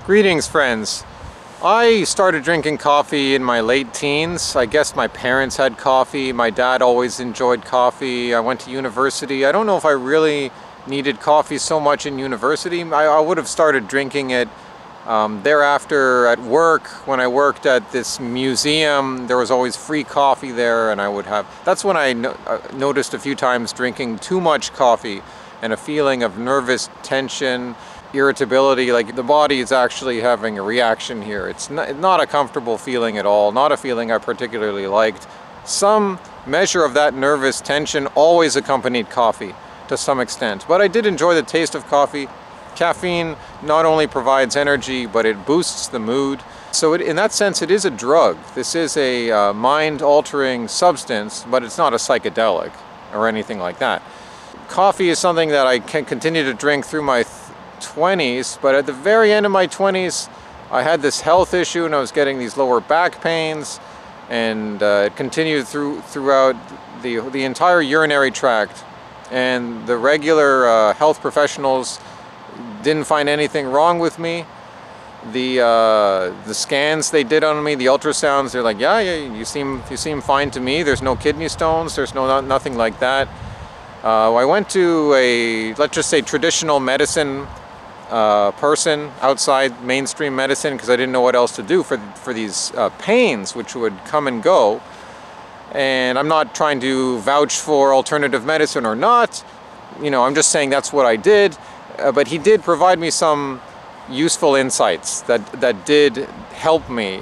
Greetings, friends. I started drinking coffee in my late teens. I guess my parents had coffee. My dad always enjoyed coffee. I went to university. I don't know if I really needed coffee so much in university. I would have started drinking it thereafter at work. When I worked at this museum, there was always free coffee there, and I would have... That's when I noticed a few times drinking too much coffee and a feeling of nervous tension, irritability, like the body is actually having a reaction here. It's not a comfortable feeling at all, not a feeling I particularly liked. Some measure of that nervous tension always accompanied coffee to some extent, but I did enjoy the taste of coffee. Caffeine not only provides energy, but it boosts the mood. So in that sense, it is a drug. This is a mind-altering substance, but it's not a psychedelic or anything like that. Coffee is something that I can continue to drink through my 20s, but at the very end of my 20s I had this health issue and I was getting these lower back pains, and it continued throughout the entire urinary tract, and the regular health professionals didn't find anything wrong with me. The scans they did on me, the ultrasounds, they're like, yeah, you seem fine to me. There's no kidney stones, there's nothing like that. I went to a, let's just say, traditional medicine person outside mainstream medicine, because I didn't know what else to do for these pains which would come and go. And I'm not trying to vouch for alternative medicine or not, you know, I'm just saying that's what I did. But he did provide me some useful insights that did help me,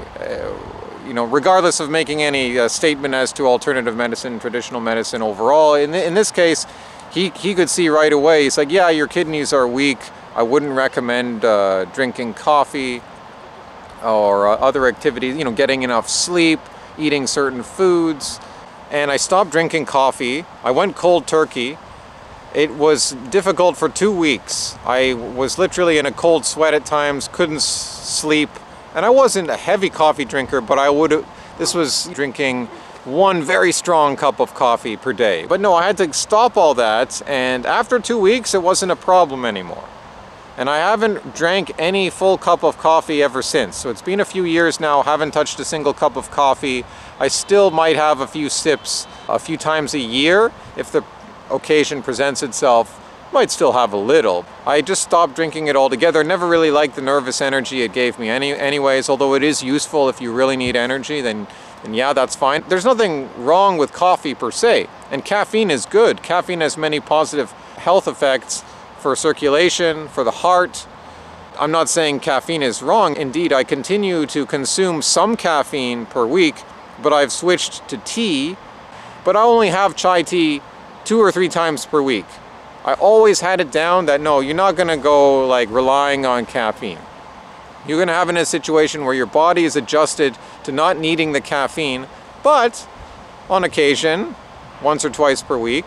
you know, regardless of making any statement as to alternative medicine, traditional medicine overall. In this case, he could see right away. He's like, yeah, your kidneys are weak. I wouldn't recommend drinking coffee or other activities, you know, getting enough sleep, eating certain foods. And I stopped drinking coffee. I went cold turkey. It was difficult for 2 weeks. I was literally in a cold sweat at times, couldn't sleep. And I wasn't a heavy coffee drinker, but this was drinking one very strong cup of coffee per day. But no, I had to stop all that, and after 2 weeks, it wasn't a problem anymore. And I haven't drank any full cup of coffee ever since. So it's been a few years now, haven't touched a single cup of coffee. I still might have a few sips a few times a year if the occasion presents itself. Might still have a little. I just stopped drinking it altogether. Never really liked the nervous energy it gave me anyways, although it is useful if you really need energy, then yeah, that's fine. There's nothing wrong with coffee per se, and caffeine is good. Caffeine has many positive health effects for circulation, for the heart. I'm not saying caffeine is wrong. Indeed, I continue to consume some caffeine per week, but I've switched to tea, but I only have chai tea 2 or 3 times per week. I always had it down that no, you're not going to go like relying on caffeine. You're going to have in a situation where your body is adjusted to not needing the caffeine, but on occasion, once or twice per week,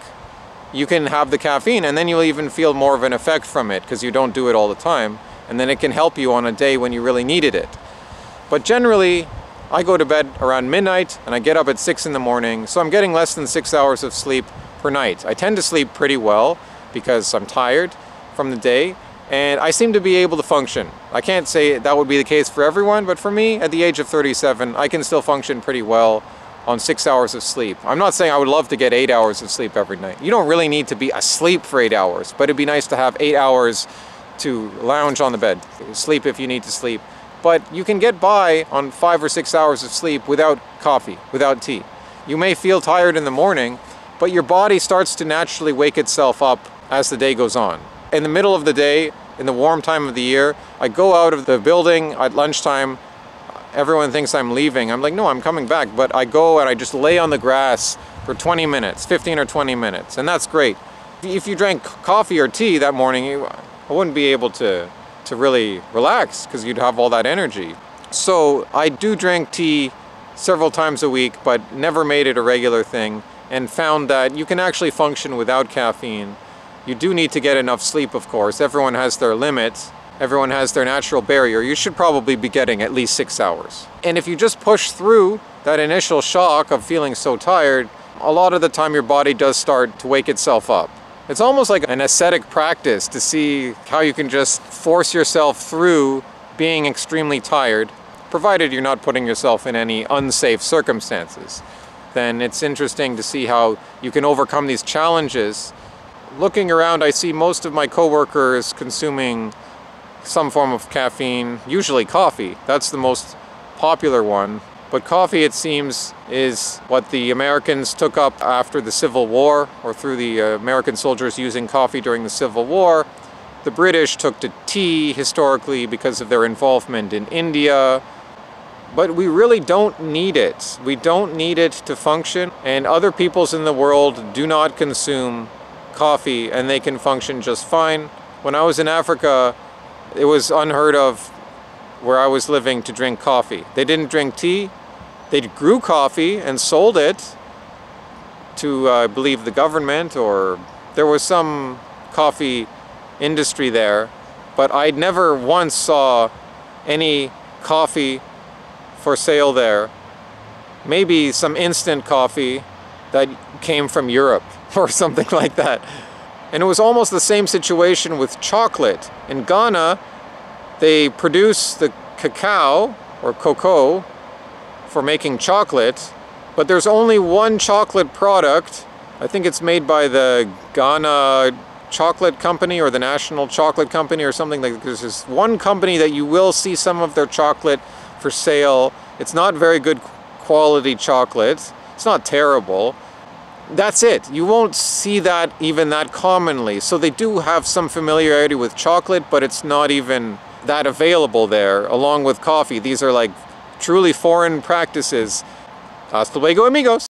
you can have the caffeine, and then you'll even feel more of an effect from it because you don't do it all the time, and then it can help you on a day when you really needed it. But generally, I go to bed around midnight and I get up at 6 in the morning, so I'm getting less than 6 hours of sleep per night. I tend to sleep pretty well because I'm tired from the day, and I seem to be able to function. I can't say that would be the case for everyone, but for me, at the age of 37, I can still function pretty well on 6 hours of sleep. I'm not saying I would love to get 8 hours of sleep every night. You don't really need to be asleep for 8 hours, but it'd be nice to have 8 hours to lounge on the bed, sleep if you need to sleep. But you can get by on 5 or 6 hours of sleep without coffee, without tea. You may feel tired in the morning, but your body starts to naturally wake itself up as the day goes on. In the middle of the day, in the warm time of the year, I go out of the building at lunchtime. Everyone thinks I'm leaving. I'm like, no, I'm coming back. But I go and I just lay on the grass for 20 minutes, 15 or 20 minutes, and that's great. If you drank coffee or tea that morning, I wouldn't be able to really relax because you'd have all that energy. So I do drink tea several times a week, but never made it a regular thing, and found that you can actually function without caffeine. You do need to get enough sleep, of course. Everyone has their limits. Everyone has their natural barrier. You should probably be getting at least 6 hours. And if you just push through that initial shock of feeling so tired, a lot of the time your body does start to wake itself up. It's almost like an ascetic practice to see how you can just force yourself through being extremely tired, provided you're not putting yourself in any unsafe circumstances. Then it's interesting to see how you can overcome these challenges. Looking around, I see most of my coworkers consuming some form of caffeine, usually coffee. That's the most popular one. But coffee, it seems, is what the Americans took up after the Civil War, or through the American soldiers using coffee during the Civil War. The British took to tea historically because of their involvement in India. But we really don't need it. We don't need it to function, and other peoples in the world do not consume coffee and they can function just fine. When I was in Africa, it was unheard of where I was living to drink coffee. They didn't drink tea. They grew coffee and sold it to, I believe, the government, or there was some coffee industry there, but I never once saw any coffee for sale there. Maybe some instant coffee that came from Europe or something like that. And it was almost the same situation with chocolate. In Ghana, they produce the cacao or cocoa for making chocolate, but there's only one chocolate product. I think it's made by the Ghana Chocolate Company or the National Chocolate Company or something like that. There's this one company that you will see some of their chocolate for sale. It's not very good quality chocolate. It's not terrible. That's it. You won't see that even that commonly. So they do have some familiarity with chocolate, but it's not even that available there, along with coffee. These are like truly foreign practices. Hasta luego, amigos.